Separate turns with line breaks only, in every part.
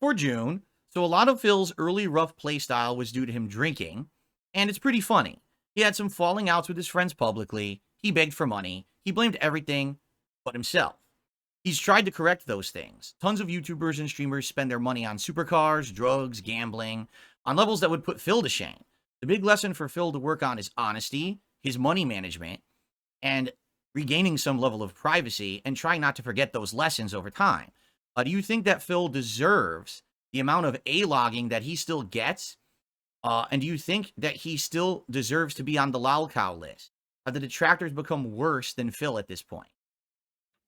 For June. So a lot of Phil's early rough playstyle was due to him drinking, and it's pretty funny. He had some falling outs with his friends publicly. He begged for money. He blamed everything but himself. He's tried to correct those things. Tons of YouTubers and streamers spend their money on supercars, drugs, gambling, on levels that would put Phil to shame. The big lesson for Phil to work on is honesty, his money management, and regaining some level of privacy and trying not to forget those lessons over time. Do you think that Phil deserves the amount of A-logging that he still gets? And do you think that he still deserves to be on the lolcow list? Have the detractors become worse than Phil at this point?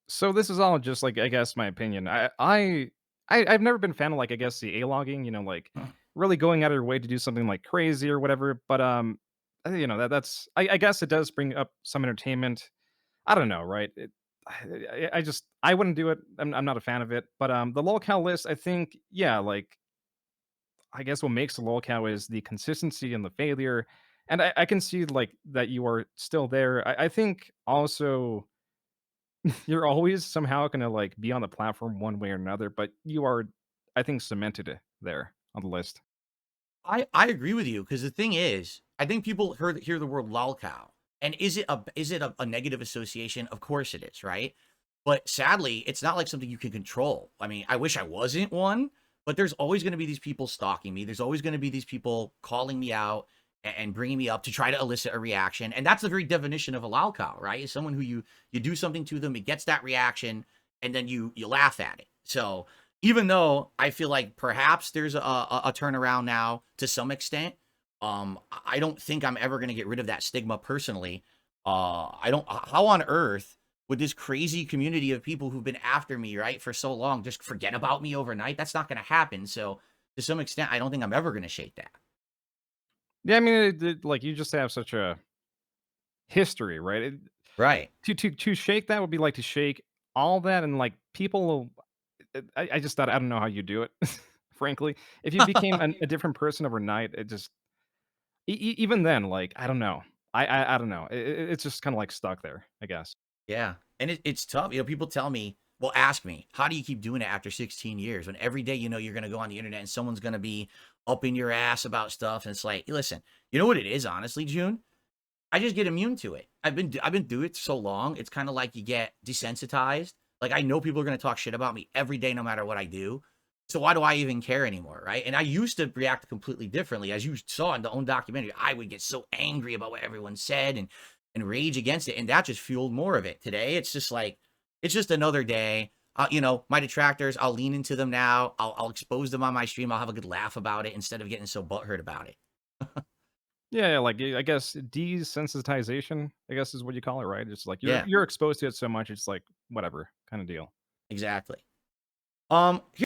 So this is all just like I guess my opinion. I've never been a fan of like I guess the A logging, like really going out of your way to do something like crazy or whatever. But that's I guess it does bring up some entertainment. I don't know, right? I wouldn't do it. I'm not a fan of it. But the lolcow list, I think, yeah, like I guess what makes the lolcow is the consistency and the failure. And I can see like that you are still there. I think also you're always somehow gonna, like, be on the platform one way or another, but you are, I think, cemented there on the list.
I agree with you because the thing is, I think people hear the word lolcow, and is it a negative association? Of course it is, right? But sadly, it's not like something you can control. I mean, I wish I wasn't one, but there's always going to be these people stalking me. There's always going to be these people calling me out and bringing me up to try to elicit a reaction, and that's the very definition of a lolcow, right? Is someone who you do something to them, it gets that reaction, and then you laugh at it. So even though I feel like perhaps there's a turnaround now to some extent, I don't think I'm ever going to get rid of that stigma personally. I don't. How on earth would this crazy community of people who've been after me, right, for so long just forget about me overnight? That's not going to happen. So to some extent, I don't think I'm ever going to shake that.
Yeah, I mean, like, you just have such a history, right?
Right.
To shake that would be like to shake all that and, like, people I just thought I don't know how you do it, frankly. If you became a different person overnight, it just even then, like, I don't know. I don't know. It's just kinda, like, stuck there, I guess.
Yeah. And it's tough. People tell me, well, ask me, how do you keep doing it after 16 years when every day you're going to go on the internet and someone's going to be up in your ass about stuff? And it's like, listen, you know what it is, honestly, June? I just get immune to it. I've been doing it so long. It's kind of like you get desensitized. Like I know people are going to talk shit about me every day, no matter what I do. So why do I even care anymore, right? And I used to react completely differently, as you saw in the own documentary. I would get so angry about what everyone said and rage against it, and that just fueled more of it. Today, it's just like it's just another day. My detractors, I'll lean into them now. I'll expose them on my stream. I'll have a good laugh about it instead of getting so butthurt about it.
Yeah, yeah, like, I guess desensitization, I guess is what you call it, right? It's like you're
Yeah,
you're exposed to it so much, it's like, whatever, kinda deal.
exactly.